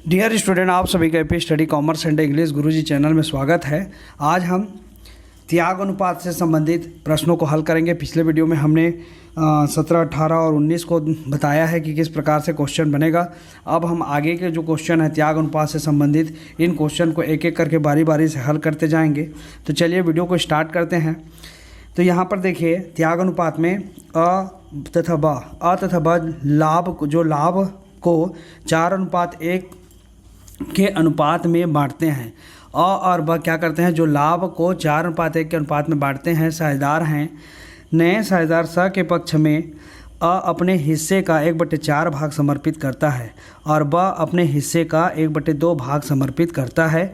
Dear student, आप सभी का AP study commerce and English Guruji channel में स्वागत है। आज हम त्याग अनुपात से संबंधित प्रश्नों को हल करेंगे। पिछले वीडियो में हमने 17, 18 और 19 को बताया है कि किस प्रकार से क्वेश्चन बनेगा। अब हम आगे के जो क्वेश्चन है त्याग अनुपात से संबंधित, इन क्वेश्चन को एक एक करके बारी बारी से हल करते जाएंगे। तो चलिए वीडियो को स्टार्ट करते हैं। तो यहाँ पर देखिए, त्याग अनुपात में अ तथा ब लाभ को 4:1 के अनुपात में बांटते हैं। अ और ब क्या करते हैं, जो लाभ को 4:1 के अनुपात में बांटते हैं, साझेदार हैं। नए साझेदार स के पक्ष में अ अपने हिस्से का 1/4 भाग समर्पित करता है और ब अपने हिस्से का 1/2 भाग समर्पित करता है।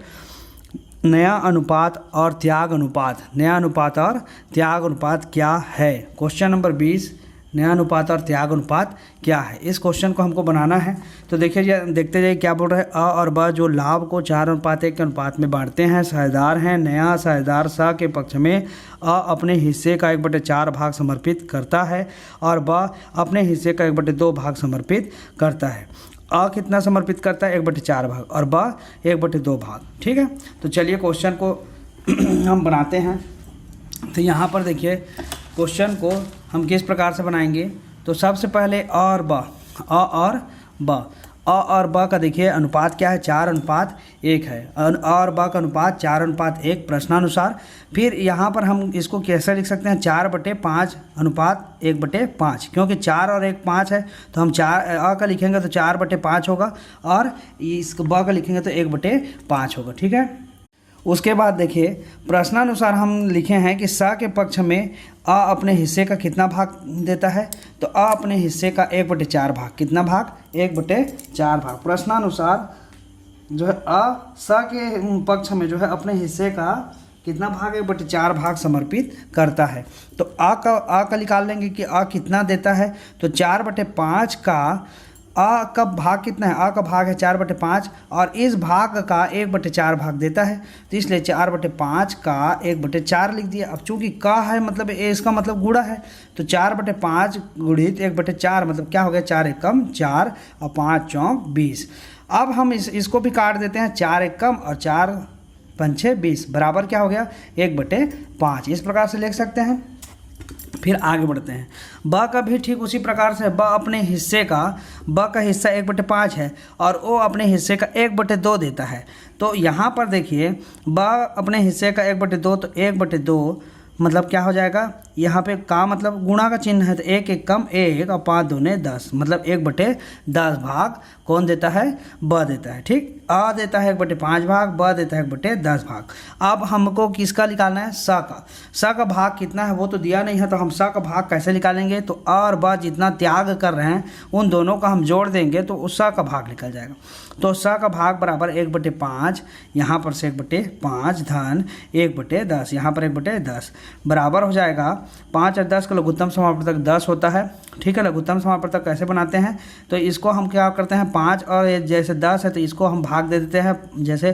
नया अनुपात और त्याग अनुपात, नया अनुपात और त्याग अनुपात क्या है? क्वेश्चन नंबर 20, नया अनुपात और त्याग अनुपात क्या है? इस क्वेश्चन को हमको बनाना है। तो देखिए, देखते जाइए क्या बोल रहे हैं। अ और ब जो लाभ को 4:1 के अनुपात में बांटते हैं, साझेदार हैं। नया साझेदार स के पक्ष में अ अपने हिस्से का 1/4 भाग समर्पित करता है और ब अपने हिस्से का 1/2 भाग समर्पित करता है। अ कितना समर्पित करता है? 1/4 भाग और ब 1/2 भाग। ठीक है, तो चलिए क्वेश्चन को हम बनाते हैं। तो यहाँ पर देखिए, क्वेश्चन को हम किस प्रकार से बनाएंगे। तो सबसे पहले अ और ब का देखिए अनुपात क्या है? 4:1 है। अ और ब का अनुपात 4:1 प्रश्नानुसार। फिर यहाँ पर हम इसको कैसे लिख सकते हैं? 4/5 अनुपात 1/5, क्योंकि 4 और 1 5 है। तो हम अ का लिखेंगे तो 4/5 होगा और इस ब का लिखेंगे तो 1/5 होगा। ठीक है, उसके बाद देखिए, प्रश्नानुसार हम लिखे हैं कि स के पक्ष में अ अपने हिस्से का कितना भाग देता है? तो अ अपने हिस्से का 1/4 भाग। कितना भाग? 1/4 भाग। प्रश्नानुसार जो है अ स के पक्ष में जो है अपने हिस्से का कितना भाग? 1/4 भाग समर्पित करता है। तो अ का निकाल लेंगे कि अ कितना देता है। तो 4/5 का अ का भाग कितना है? अ का भाग है 4/5 और इस भाग का 1/4 भाग देता है। तो इसलिए 4/5 का 1/4 लिख दिया। अब चूंकि का है मतलब इसका मतलब गुणा है, तो 4/5 गुणित 1/4 मतलब क्या हो गया? 4 एकम 4 और 5 चौक 20। अब हम इसको भी काट देते हैं। 4 एकम और 4 पंछे 20 बराबर क्या हो गया? 1/5। इस प्रकार से लिख सकते हैं। फिर आगे बढ़ते हैं। ब का भी ठीक उसी प्रकार से, ब अपने हिस्से का, ब का हिस्सा 1/5 है और ओ अपने हिस्से का 1/2 देता है। तो यहाँ पर देखिए, ब अपने हिस्से का 1/2, तो 1/2 मतलब क्या हो जाएगा? यहाँ पे का मतलब गुणा का चिन्ह है, तो 1 एकम 1 और 5 दूने 10 मतलब 1/10 भाग कौन देता है? ब देता है। ठीक, अ देता है 1/5 भाग, ब देता है 1/10 भाग। अब हमको किसका निकालना है? स का। स का भाग कितना है वो तो दिया नहीं है, तो हम स का भाग कैसे निकालेंगे? तो अ और ब जितना त्याग कर रहे हैं उन दोनों का हम जोड़ देंगे तो उस स का भाग निकल जाएगा। तो स का भाग बराबर 1/5, यहाँ पर से 1/5 धन 1/10, यहाँ पर 1/10 बराबर हो जाएगा 5 और 10 का लघुत्तम समापवर्तक 10 होता है। ठीक है, लघुत्तम समापवर्तक कैसे बनाते हैं? तो इसको हम क्या करते हैं, 5 और जैसे 10 है तो इसको हम भाग दे देते हैं। जैसे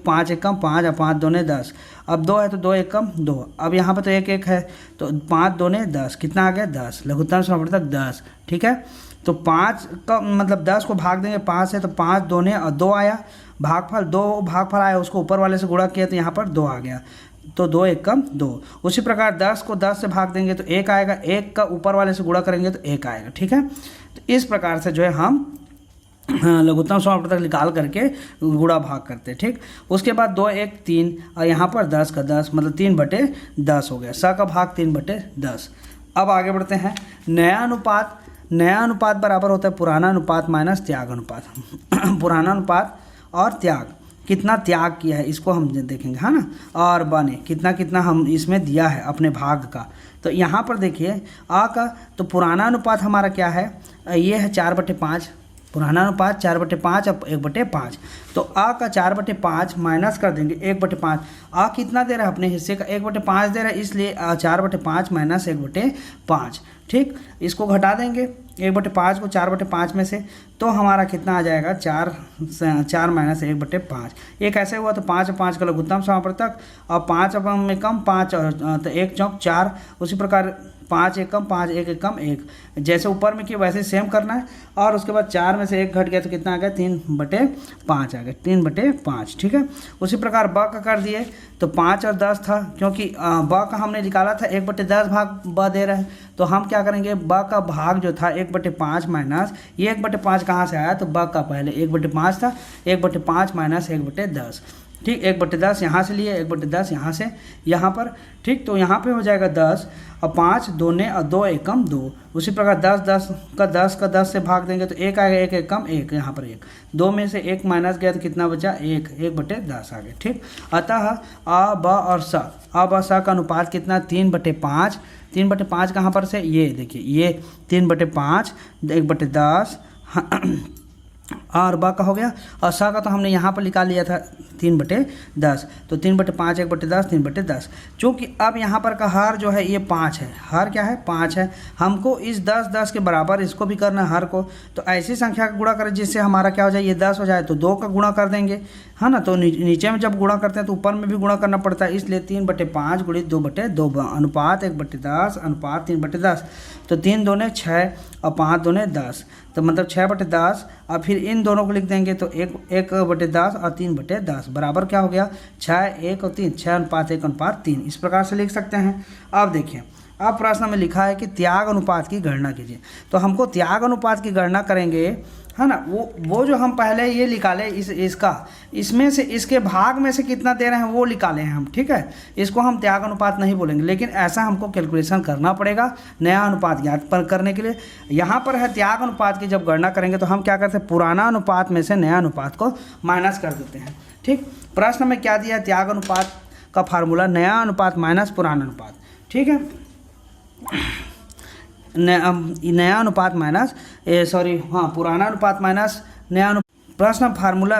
5 एकम 5 और 5 दूने 10। अब 2 है तो 2 एकम 2। अब यहाँ पर तो 1 1 है तो 5 दूने 10, कितना आ गया? 10। लघुत्तम समापवर्तक 10। ठीक है, तो 5 का मतलब 10 को भाग देंगे 5 से, तो 5 दूने और 2 आया। भागफल 2 भागफल आया, उसको ऊपर वाले से गुणा किया तो यहाँ पर 2 आ गया। तो 2 एकम 2। उसी प्रकार 10 को 10 से भाग देंगे तो 1 आएगा। 1 का ऊपर वाले से गुणा करेंगे तो 1 आएगा। ठीक है, तो इस प्रकार से जो है हम लघुत्तम समापवर्तक निकाल करके गुणा भाग करते हैं। ठीक, उसके बाद 2 1 3 और यहाँ पर 10 का 10 मतलब 3/10 हो गया। स का भाग 3/10। अब आगे बढ़ते हैं। नया अनुपात, नया अनुपात बराबर होता है पुराना अनुपात माइनस त्याग अनुपात। पुराना अनुपात और त्याग, कितना त्याग किया है इसको हम देखेंगे, है ना। और ब ने कितना कितना हम इसमें दिया है अपने भाग का। तो यहाँ पर देखिए अ का, तो पुराना अनुपात हमारा क्या है? ये है 4/5। पुराना अनुपात 4/5 और 1/5। तो अ का 4/5 माइनस कर देंगे 1/5। अ कितना दे रहा है? अपने हिस्से का 1/5 दे रहा है, इसलिए 4/5 माइनस 1/5। ठीक, इसको घटा देंगे 1/5 को 4/5 में से, तो हमारा कितना आ जाएगा? 4 माइनस 1/5। ये कैसे हुआ? तो 5 और 5 का लघुत्तम समापवर्तक और 5 में कम 5 और तो 1 चौक 4। उसी प्रकार 5 एक कम 5, 1 एक कम 1, जैसे ऊपर में किया वैसे सेम करना है। और उसके बाद 4 में से 1 घट गया तो कितना आ गया 3/5 आ गया, 3/5। ठीक है, उसी प्रकार ब का कर दिए तो 5 और 10 था, क्योंकि ब का हमने निकाला था 1/10 भाग ब दे रहे हैं, तो हम क्या करेंगे ब का भाग जो था 1/5 माइनस ये 1/5 कहाँ से आया, तो ब का पहले 1/5 था, 1/5 माइनस 1/10। ठीक, 1/10 यहाँ से लिए, 1/10 यहाँ से यहाँ पर। ठीक, तो यहाँ पे हो जाएगा 10 और 5 दूने और 2 एकम 2। उसी प्रकार 10 का 10 से भाग देंगे तो 1 आएगा, 1 एकम 1, यहाँ पर 1, 2 में से 1 माइनस गया तो कितना बचा 1, 1/10 आ गया। ठीक, अतः अ ब और स, अ ब स का अनुपात कितना 3/5। 3/5 कहाँ पर से, ये देखिए ये 3/5, 1/10 और ब का हो गया, और स का तो हमने यहाँ पर निकाल लिया था 3/10, तो 3/5 1/10 3/10। चूँकि अब यहाँ पर का हर जो है ये 5 है, हर क्या है 5 है, हमको इस 10 के बराबर इसको भी करना है हर को, तो ऐसी संख्या का गुणा करें जिससे हमारा क्या हो जाए ये 10 हो जाए, तो 2 का गुणा कर देंगे, है ना। तो नीचे में जब गुणा करते हैं तो ऊपर में भी गुणा करना पड़ता है, इसलिए 3/5 गुणित 2/2 अनुपात 1/10 अनुपात 3/10। तो 3 दूने 6 और 5 दूने 10, तो मतलब 6/10, और फिर इन दोनों को लिख देंगे तो 1/10 और 3/10 बराबर क्या हो गया 6, 1 और 3, 6:1:3, इस प्रकार से लिख सकते हैं। अब देखिए, अब प्रश्न में लिखा है कि त्याग अनुपात की गणना कीजिए, तो हमको त्याग अनुपात की गणना करेंगे, है ना। वो जो हम पहले ये निकाले इसमें से इसके भाग में से कितना दे रहे हैं वो निकाले हैं हम। ठीक है, इसको हम त्याग अनुपात नहीं बोलेंगे, लेकिन ऐसा हमको कैलकुलेशन करना पड़ेगा नया अनुपात ज्ञात करने के लिए। यहाँ पर है त्याग अनुपात की जब गणना करेंगे तो हम क्या करते हैं, पुराना अनुपात में से नया अनुपात को माइनस कर देते हैं। ठीक, प्रश्न में क्या दिया है, त्याग अनुपात का फार्मूला नया अनुपात माइनस पुराना अनुपात। ठीक है, नया अनुपात माइनस पुराना अनुपात माइनस नया अनुपात। प्रश्न फार्मूला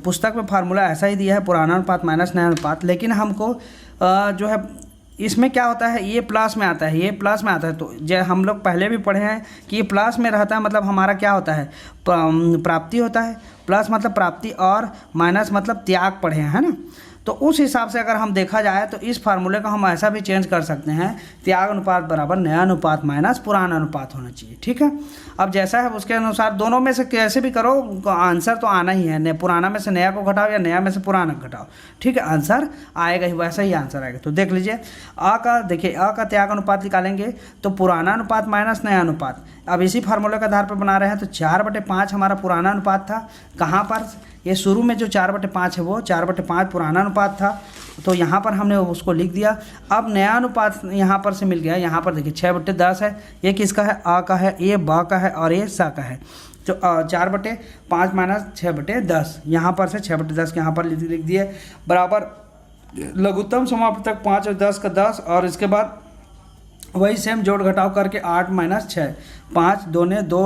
पुस्तक में फार्मूला ऐसा ही दिया है, पुराना अनुपात माइनस नया अनुपात, लेकिन हमको जो है इसमें क्या होता है, ये प्लस में आता है, ये प्लस में आता है। तो जो हम लोग पहले भी पढ़े हैं कि ये प्लस में रहता है, मतलब हमारा क्या होता है प्राप्ति होता है, प्लस मतलब प्राप्ति और माइनस मतलब त्याग पढ़े हैं, है ना। तो उस हिसाब से अगर हम देखा जाए तो इस फार्मूले को हम ऐसा भी चेंज कर सकते हैं, त्याग अनुपात बराबर नया अनुपात माइनस पुराना अनुपात होना चाहिए। ठीक है, अब जैसा है उसके अनुसार दोनों में से कैसे भी करो आंसर तो आना ही है, पुराना में से नया को घटाओ या नया में से पुराना घटाओ, ठीक है, आंसर आएगा ही, वैसा ही आंसर आएगा। तो देख लीजिए देखिए अ का त्याग अनुपात निकालेंगे तो पुराना अनुपात माइनस नया अनुपात, अब इसी फार्मूले के आधार पर बना रहे हैं। तो 4/5 हमारा पुराना अनुपात था, कहाँ पर ये शुरू में जो 4/5 है वो 4/5 पुराना अनुपात था, तो यहाँ पर हमने उसको लिख दिया। अब नया अनुपात यहाँ पर से मिल गया, यहाँ पर देखिए 6/10 है, ये किसका है अ का है, ये ब का है और ये स का है। तो 4/5 माइनस 6/10, यहाँ पर से 6/10 यहाँ पर लिख दिए, बराबर लघुत्तम समापतक 5 और 10 का 10, और इसके बाद वही सेम जोड़ घटाव करके 8 माइनस 6, 5 दूने 2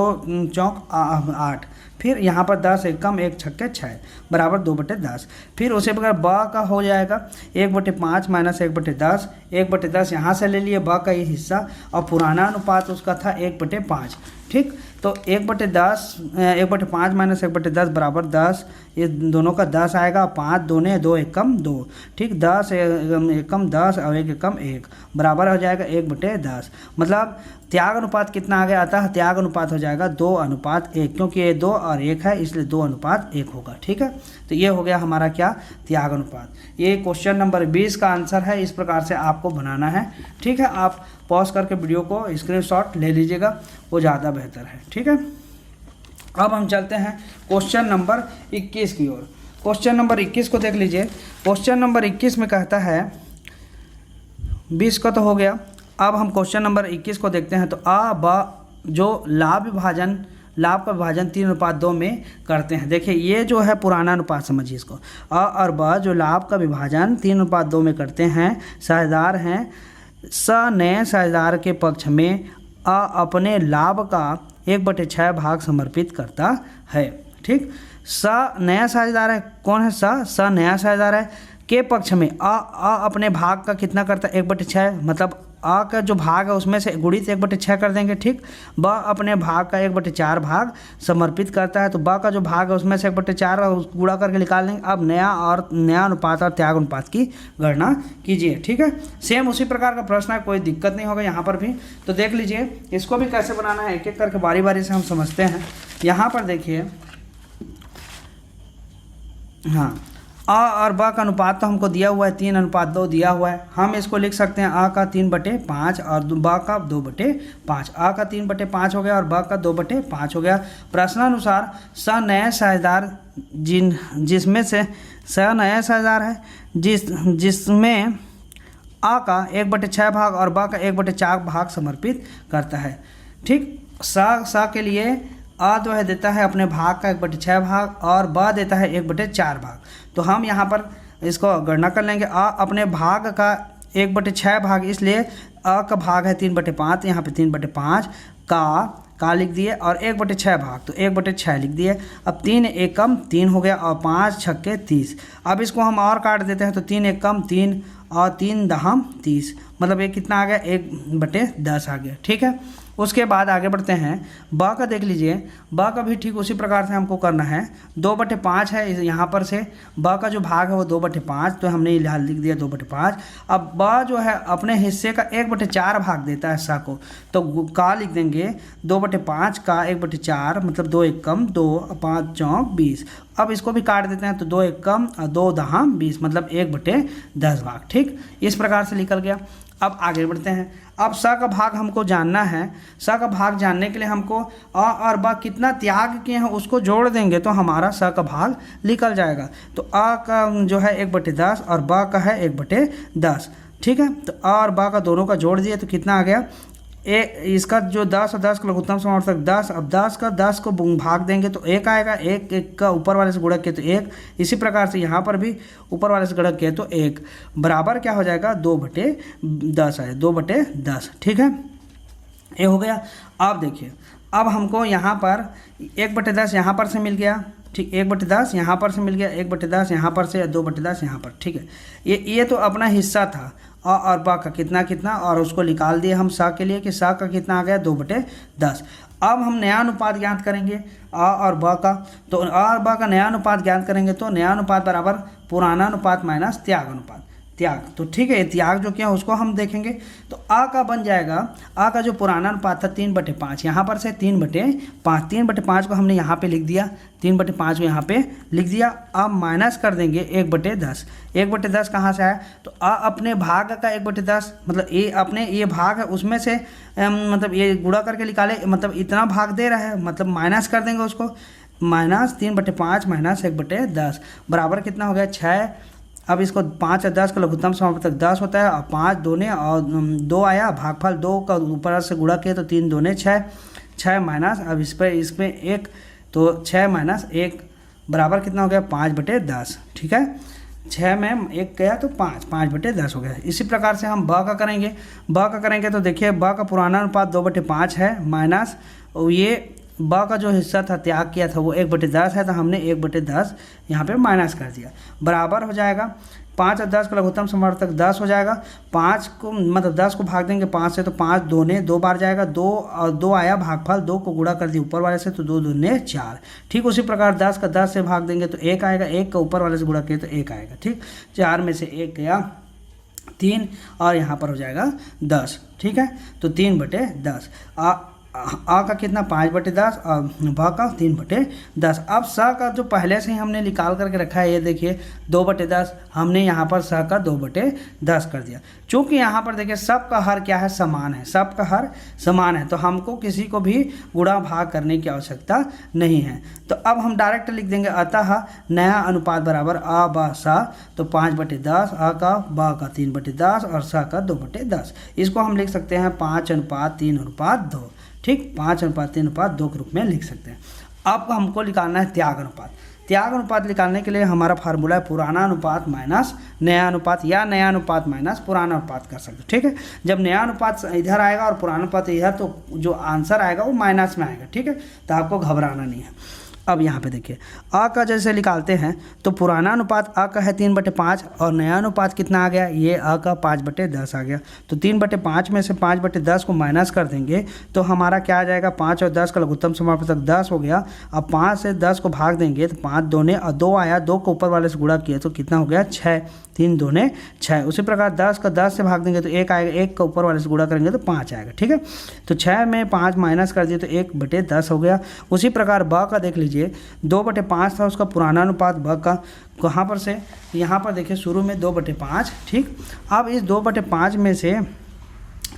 चौक 8, फिर यहाँ पर 10 एक कम 1 छक्के 6 बराबर 2/10। फिर उसी प्रकार ब का हो जाएगा 1/5 माइनस 1/10, 1/10 यहाँ से ले लिए ब का ये हिस्सा, और पुराना अनुपात उसका था 1/5। ठीक, तो 1/5 माइनस 1/10 बराबर 10, ये दोनों का 10 आएगा, 5 दूने 2 एकम 2, ठीक, 10 एकम 10 और 1 एकम 1 बराबर हो जाएगा 1/10। मतलब त्याग अनुपात कितना आ गया, अतः त्याग अनुपात हो जाएगा 2:1, क्योंकि ये 2 और 1 है इसलिए 2:1 होगा। ठीक है, तो ये हो गया हमारा क्या त्याग अनुपात। ये क्वेश्चन नंबर 20 का आंसर है, इस प्रकार से आपको बनाना है। ठीक है, आप पॉज करके वीडियो को स्क्रीनशॉट ले लीजिएगा, वो ज़्यादा बेहतर है। ठीक है, अब हम चलते हैं क्वेश्चन नंबर 21 की ओर। क्वेश्चन नंबर 21 को देख लीजिए। क्वेश्चन नंबर 21 में कहता है, 20 का तो हो गया, अब हम क्वेश्चन नंबर 21 को देखते हैं। तो अ ब जो लाभ का विभाजन 3:2 में करते हैं। देखिए ये जो है पुराना अनुपात, समझिए इसको, अ और ब जो लाभ का विभाजन 3:2 में करते हैं, साझेदार हैं, स नए साझेदार के पक्ष में अ अपने लाभ का 1/6 भाग समर्पित करता है। ठीक, स नया साझेदार है, कौन है स नया साझेदार है, के पक्ष में अ अपने भाग का कितना करता है 1/6, मतलब आ का जो भाग है उसमें से गुणित 1/6 कर देंगे, ठीक। ब अपने भाग का 1/4 भाग समर्पित करता है, तो ब का जो भाग है उसमें से 1/4 गुणा करके निकाल देंगे। अब नया अनुपात और त्याग अनुपात की गणना कीजिए, ठीक है। सेम उसी प्रकार का प्रश्न है, कोई दिक्कत नहीं होगा यहाँ पर भी। तो देख लीजिए इसको भी कैसे बनाना है, एक एक करके बारी बारी से हम समझते हैं। यहाँ पर देखिए, हाँ, आ और ब का अनुपात तो हमको दिया हुआ है 3:2 दिया हुआ है। हम इसको लिख सकते हैं आ का 3/5 और ब का 2/5। आ का 3/5 हो गया और ब का 2/5 हो गया। प्रश्नानुसार स नए साझेदार जिसमें से स नया साझेदार है जिसमें आ का 1/6 भाग और ब का 1/4 भाग समर्पित करता है, ठीक। स के लिए आ जो है देता है अपने भाग का 1/6 भाग और ब देता है 1/4 भाग। तो हम यहाँ पर इसको गणना कर लेंगे। आ अपने भाग का 1/6 भाग, इसलिए आ का भाग है 3/5, यहाँ पे 3/5 का लिख दिए और 1/6 भाग, तो 1/6 लिख दिए। अब 3 एकम 3 हो गया और 5 छक्के 30। अब इसको हम और काट देते हैं, तो 3 एकम 3 और 3 दहम 30, मतलब ये कितना आ गया 1/10 आ गया, ठीक है। उसके बाद आगे बढ़ते हैं। ब का देख लीजिए, ब का भी ठीक उसी प्रकार से हमको करना है। 2/5 है यहाँ पर से, ब का जो भाग है वो 2/5, तो हमने यहाँ लिख दिया 2/5। अब ब जो है अपने हिस्से का 1/4 भाग देता है सा को, तो का लिख देंगे 2/5 का 1/4, मतलब 2 एकम 2 5 चौक 20। अब इसको भी काट देते हैं, तो 2 एकम 2 दहम 20, मतलब 1/10 भाग, ठीक। इस प्रकार से निकल गया। अब आगे बढ़ते हैं। अब स का भाग हमको जानना है। स का भाग जानने के लिए हमको अ और ब कितना त्याग किए हैं उसको जोड़ देंगे, तो हमारा स का भाग निकल जाएगा। तो अ का जो है 1/10 और ब का है 1/10, ठीक है। तो अ और ब का दोनों का जोड़ दिए तो कितना आ गया, इसका जो 10 और 10 का लघुत्तम समावर्तक 10, अब 10 का 10 को भाग देंगे तो 1 आएगा, 1 का ऊपर वाले से गुणा किया तो 1। इसी प्रकार से यहाँ पर भी ऊपर वाले से गुणा किया तो 1 बराबर क्या हो जाएगा 2/10 है, 2/10, ठीक है। ये हो गया। अब देखिए, अब हमको यहाँ पर 1/10 यहाँ पर से मिल गया, ठीक। 1/10 यहाँ पर से मिल गया, 1/10 यहाँ पर से, 2/10 यहाँ पर, ठीक है। ये तो अपना हिस्सा था अ और ब का कितना और उसको निकाल दिए हम सा के लिए कि सा का कितना आ गया 2/10। अब हम नया अनुपात ज्ञात करेंगे अ और ब का, तो अ और ब का नया अनुपात ज्ञात करेंगे तो नया अनुपात बराबर पुराना अनुपात माइनस त्याग अनुपात, त्याग, तो ठीक है। त्याग जो क्या है उसको हम देखेंगे, तो आ का बन जाएगा, आ का जो पुराना अनुपात था 3/5, यहाँ पर से 3/5, 3/5 को हमने यहाँ पे लिख दिया, 3/5 को यहाँ पे लिख दिया। अब माइनस कर देंगे 1/10, 1/10 कहाँ से आया, तो आ अपने भाग का 1/10, मतलब ये अपने ये भाग है उसमें से मतलब ये गुणा करके निकाले, मतलब इतना भाग दे रहा है, मतलब माइनस कर देंगे उसको, माइनस 3/5 माइनस 1/10 बराबर कितना हो गया 6। अब इसको 5 और 10 का लघुत्तम समावर्तक 10 होता है और 5 दूने और 2 आया, भागफल 2 का ऊपर से गुणा किया तो 3 दूने 6, 6 माइनस, अब इसमें 1, तो 6 माइनस 1 बराबर कितना हो गया 5/10, ठीक है। 6 में 1 गया तो 5/10 हो गया। इसी प्रकार से हम ब का करेंगे तो देखिए ब का पुराना अनुपात 2/5 है, माइनस ये ब का जो हिस्सा था त्याग किया था वो 1/10 है, तो हमने 1/10 यहाँ पे माइनस कर दिया, बराबर हो जाएगा 5 और 10 का लघुत्तम समावर्तक 10 हो जाएगा। 5 को मतलब 10 को भाग देंगे 5 से, तो 5 दूने 2 बार जाएगा, 2 और 2 आया, भागफल 2 को गुणा कर दिया ऊपर वाले से, तो 2 दूने 4, ठीक। उसी प्रकार 10 का 10 से भाग देंगे तो 1 आएगा, 1 का ऊपर वाले से गुणा किया तो 1 आएगा, ठीक। 4 में से 1 गया 3 और यहाँ पर हो जाएगा 10, ठीक है। तो 3/10 आ का कितना 5/10 और ब का 3/10। अब स का जो पहले से ही हमने निकाल करके रखा है, ये देखिए 2/10, हमने यहाँ पर स का 2/10 कर दिया। चूँकि यहाँ पर देखिए सब का हर क्या है समान है, सब का हर समान है, तो हमको किसी को भी गुणा भाग करने की आवश्यकता नहीं है। तो अब हम डायरेक्ट लिख देंगे अतः नया अनुपात बराबर आ ब स, तो 5/10, आ का ब का 3/10 और स का 2/10। इसको हम लिख सकते हैं 5:3:2, ठीक। 5:3:2 के रूप में लिख सकते हैं। अब हमको निकालना है त्याग अनुपात। त्याग अनुपात निकालने के लिए हमारा फार्मूला है पुराना अनुपात माइनस नया अनुपात, या नया अनुपात माइनस पुराना अनुपात कर सकते हैं, ठीक है। जब नया अनुपात इधर आएगा और पुराना अनुपात इधर, तो जो आंसर आएगा वो माइनस में आएगा, ठीक है। तो आपको घबराना नहीं है। अब यहाँ पे देखिए अ का जैसे निकालते हैं तो पुराना अनुपात अ का है 3/5 और नया अनुपात कितना आ गया, ये अ का 5/10 आ गया। तो 3/5 में से 5/10 को माइनस कर देंगे तो हमारा क्या आ जाएगा, 5 और 10 का लघुत्तम समापवर्तक 10 हो गया। अब 5 से 10 को भाग देंगे तो 5 दूने और 2 आया, 2 को ऊपर वाले से गुणा किया तो कितना हो गया 6, 3 दूने 6। उसी प्रकार 10 का 10 से भाग देंगे तो 1 आएगा, 1 का ऊपर वाले से गुणा करेंगे तो 5 आएगा। ठीक है, तो 6 में 5 माइनस कर दिए तो 1/10 हो गया। उसी प्रकार ब का देख लीजिए 2/5 था उसका पुराना अनुपात ब का, कहाँ पर से, यहाँ पर देखिए शुरू में 2/5। ठीक, अब इस 2/5 में से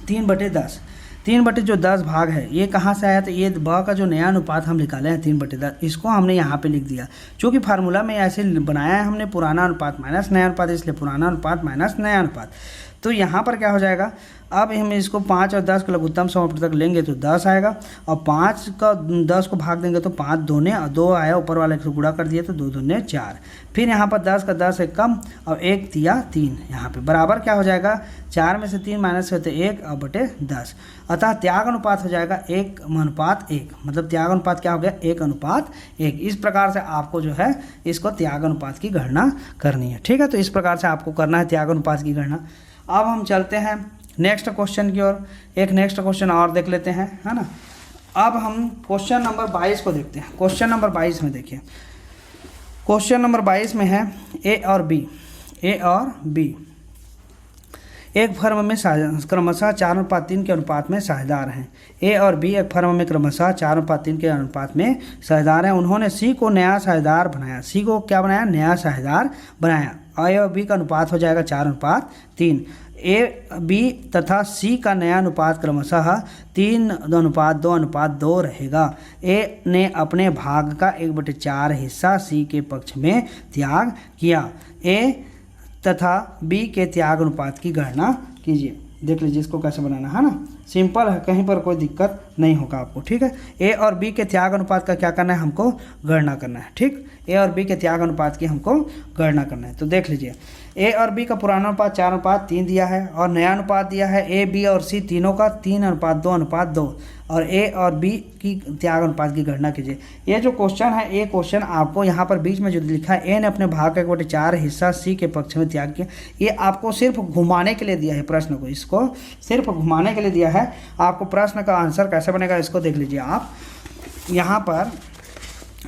3/10, 3/10 भाग है ये कहाँ से आया, तो ये ब का जो नया अनुपात हम निकाले हैं 3/10, इसको हमने यहाँ पे लिख दिया। चूँकि फार्मूला में ऐसे बनाया है हमने पुराना अनुपात माइनस नया अनुपात, इसलिए पुराना अनुपात माइनस नया अनुपात। तो यहाँ पर क्या हो जाएगा, अब हम इसको 5 और 10 का लघुत्तम समापवर्तक लेंगे तो 10 आएगा और 5 का 10 को भाग देंगे तो 5 दूने और 2 आया, ऊपर वाले से गुणा कर दिए तो 2 दूने 4। फिर यहाँ पर 10 का 10 है कम और 1 तिया 3, यहाँ पे बराबर क्या हो जाएगा, 4 में से 3 माइनस करते 1 और बटे 10। अतः त्याग अनुपात हो जाएगा 1:1, मतलब त्याग अनुपात क्या हो गया 1:1। इस प्रकार से आपको जो है इसको त्याग अनुपात की गणना करनी है। ठीक है, तो इस प्रकार से आपको करना है त्याग अनुपात की गणना। अब हम चलते हैं नेक्स्ट क्वेश्चन की ओर, एक नेक्स्ट क्वेश्चन और देख लेते हैं, है ना। अब हम क्वेश्चन नंबर 22 को देखते हैं। क्वेश्चन नंबर 22 में देखिए, क्वेश्चन नंबर 22 में है ए और बी एक फर्म में क्रमशः 4:3 के अनुपात में साझेदार हैं। ए और बी एक फर्म में क्रमशः 4:3 के अनुपात में साझेदार हैं। उन्होंने सी को नया साझेदार बनाया, सी को क्या बनाया, नया साझेदार बनाया। ए और बी का अनुपात हो जाएगा 4:3। ए बी तथा सी का नया अनुपात क्रमशः 3:2:2 रहेगा। ए ने अपने भाग का 1/4 हिस्सा सी के पक्ष में त्याग किया। ए तथा बी के त्याग अनुपात की गणना कीजिए। देख लीजिए इसको कैसे बनाना है ना, सिंपल है, कहीं पर कोई दिक्कत नहीं होगा आपको। ठीक है, ए और बी के त्याग अनुपात का क्या करना है, हमको गणना करना है। ठीक, ए और बी के त्याग अनुपात की हमको गणना करना है। तो देख लीजिए ए और बी का पुराना अनुपात 4:3 दिया है और नया अनुपात दिया है ए बी और सी तीनों का 3:2:2 और ए और बी की त्याग अनुपात की गणना कीजिए। ये जो क्वेश्चन है, ये क्वेश्चन आपको यहाँ पर बीच में जो लिखा है ए ने अपने भाग का 1/4 हिस्सा सी के पक्ष में त्याग किया, ये आपको सिर्फ घुमाने के लिए दिया है प्रश्न को, इसको सिर्फ घुमाने के लिए दिया है। आपको प्रश्न का आंसर कैसे बनेगा इसको देख लीजिए आप। यहाँ पर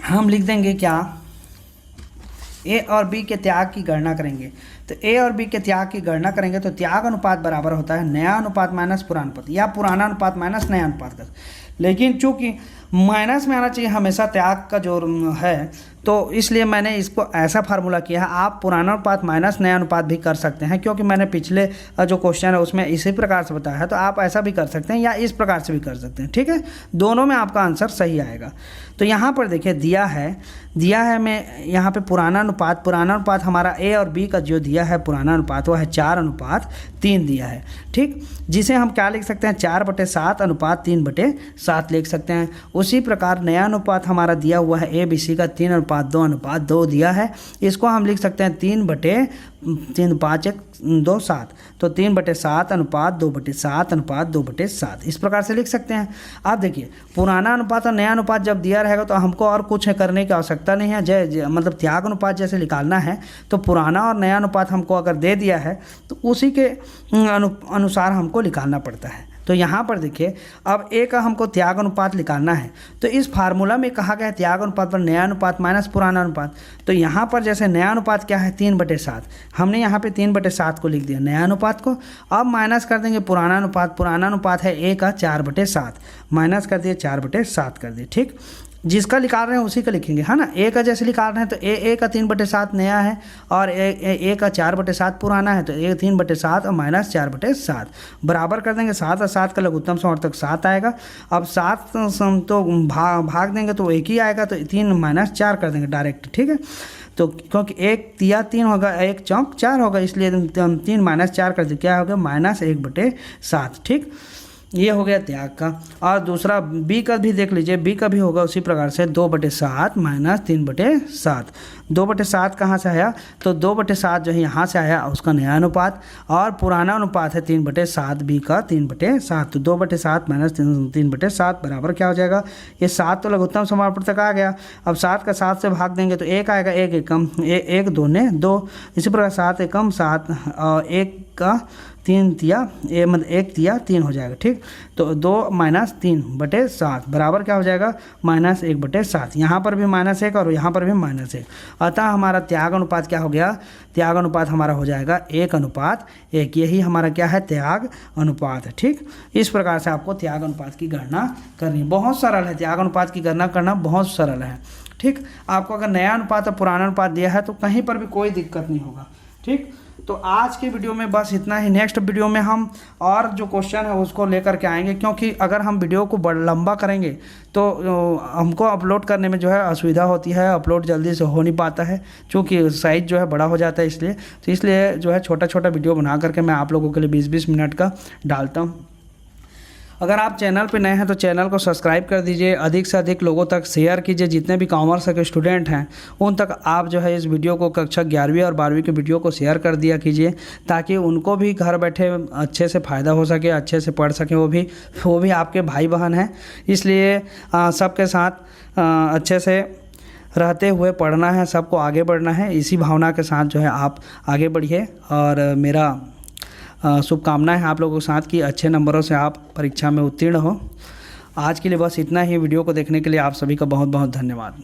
हम लिख देंगे क्या, ए और बी के त्याग की गणना करेंगे। तो ए और बी के त्याग की गणना करेंगे तो त्याग अनुपात बराबर होता है नया अनुपात माइनस पुराना अनुपात, या पुराना अनुपात माइनस नया अनुपात का। लेकिन चूंकि माइनस में आना चाहिए हमेशा त्याग का जो है, तो इसलिए मैंने इसको ऐसा फार्मूला किया है। आप पुराना अनुपात माइनस नया अनुपात भी कर सकते हैं, क्योंकि मैंने पिछले जो क्वेश्चन है उसमें इसी प्रकार से बताया है। तो आप ऐसा भी कर सकते हैं या इस प्रकार से भी कर सकते हैं। ठीक है, दोनों में आपका आंसर सही आएगा। तो यहाँ पर देखिए दिया है मैं यहाँ पे पुराना अनुपात हमारा ए और बी का जो दिया है पुराना अनुपात वो है 4:3 दिया है। ठीक, जिसे हम क्या लिख सकते हैं 4/7 अनुपात 3/7 लिख सकते हैं। उसी प्रकार नया अनुपात हमारा दिया हुआ है ए बी सी का 3:2:2 दिया है, इसको हम लिख सकते हैं 3/3 तो 3/7 अनुपात 2/7 अनुपात 2/7 इस प्रकार से लिख सकते हैं। आप देखिए पुराना अनुपात और नया अनुपात जब दिया रहेगा तो हमको और कुछ करने की आवश्यकता नहीं है। मतलब त्याग अनुपात जैसे निकालना है तो पुराना और नया अनुपात हमको अगर दे दिया है तो उसी के अनुसार हमको निकालना पड़ता है। तो यहाँ पर देखिए अब ए का हमको त्याग अनुपात निकालना है, तो इस फार्मूला में कहा गया है त्याग अनुपात पर नया अनुपात माइनस पुराना अनुपात। तो यहाँ पर जैसे नया अनुपात क्या है 3/7, हमने यहाँ पे 3/7 को लिख दिया नया अनुपात को। अब माइनस कर देंगे पुराना अनुपात है ए का 4/7, माइनस कर दिए 4/7 कर दिए। ठीक, जिसका निकाल रहे हैं उसी का लिखेंगे, है ना। ए का जैसे निकाल रहे हैं तो ए का 3/7 नया है और ए का 4/7 पुराना है, तो ए 3/7 और माइनस 4/7 बराबर कर देंगे। 7 और 7 का लघुत्तम समापवर्तक 7 आएगा। अब 7 तो भाग देंगे तो एक ही आएगा, तो 3 माइनस 4 कर देंगे डायरेक्ट। ठीक है, तो क्योंकि 1 तिया 3 होगा, 1 चौक 4 होगा, इसलिए 3 माइनस 4 कर देंगे, क्या होगा -1/7। ठीक, ये हो गया त्याग का। और दूसरा बी का भी देख लीजिए, बी का भी होगा उसी प्रकार से 2/7 माइनस 3/7। 2/7 कहाँ से आया, तो 2/7 जो है यहाँ से आया उसका नया अनुपात, और पुराना अनुपात है 3/7 बी का 3/7। तो 2/7 माइनस 3/7 बराबर क्या हो जाएगा, ये 7 तो लघुत्तम समापवर्तक आ गया। अब 7 का 7 से भाग देंगे तो 1 आएगा, 1 एकम 1 2 ने 2, इसी प्रकार 7 एकम 7 और 1 का 3 तिया मतलब 1 तिया 3 हो जाएगा। ठीक, तो 2 माइनस 3/7 बराबर क्या हो जाएगा, -1/7। यहाँ पर भी -1 और यहाँ पर भी -1। अतः हमारा त्याग अनुपात क्या हो गया, त्याग अनुपात हमारा हो जाएगा 1:1। यही हमारा क्या है, त्याग अनुपात है। ठीक, इस प्रकार से आपको त्याग अनुपात की गणना करनी, बहुत सरल है, त्याग अनुपात की गणना करना बहुत सरल है। ठीक, आपको अगर नया अनुपात और पुराना अनुपात दिया है तो कहीं पर भी कोई दिक्कत नहीं होगा। ठीक, तो आज के वीडियो में बस इतना ही। नेक्स्ट वीडियो में हम और जो क्वेश्चन है उसको लेकर के आएंगे, क्योंकि अगर हम वीडियो को लंबा करेंगे तो हमको अपलोड करने में जो है असुविधा होती है, अपलोड जल्दी से हो नहीं पाता है, क्योंकि साइज़ जो है बड़ा हो जाता है। इसलिए जो है छोटा छोटा वीडियो बना करके मैं आप लोगों के लिए 20-20 मिनट का डालता हूँ। अगर आप चैनल पे नए हैं तो चैनल को सब्सक्राइब कर दीजिए, अधिक से अधिक लोगों तक शेयर कीजिए। जितने भी कॉमर्स के स्टूडेंट हैं उन तक आप जो है इस वीडियो को कक्षा 11वीं और 12वीं के वीडियो को शेयर कर दिया कीजिए, ताकि उनको भी घर बैठे अच्छे से फ़ायदा हो सके, अच्छे से पढ़ सकें। वो भी आपके भाई बहन हैं, इसलिए सबके साथ अच्छे से रहते हुए पढ़ना है, सबको आगे बढ़ना है। इसी भावना के साथ जो है आप आगे बढ़िए, और मेरा शुभकामनाएं आप लोगों के साथ कि अच्छे नंबरों से आप परीक्षा में उत्तीर्ण हो। आज के लिए बस इतना ही। वीडियो को देखने के लिए आप सभी का बहुत बहुत धन्यवाद।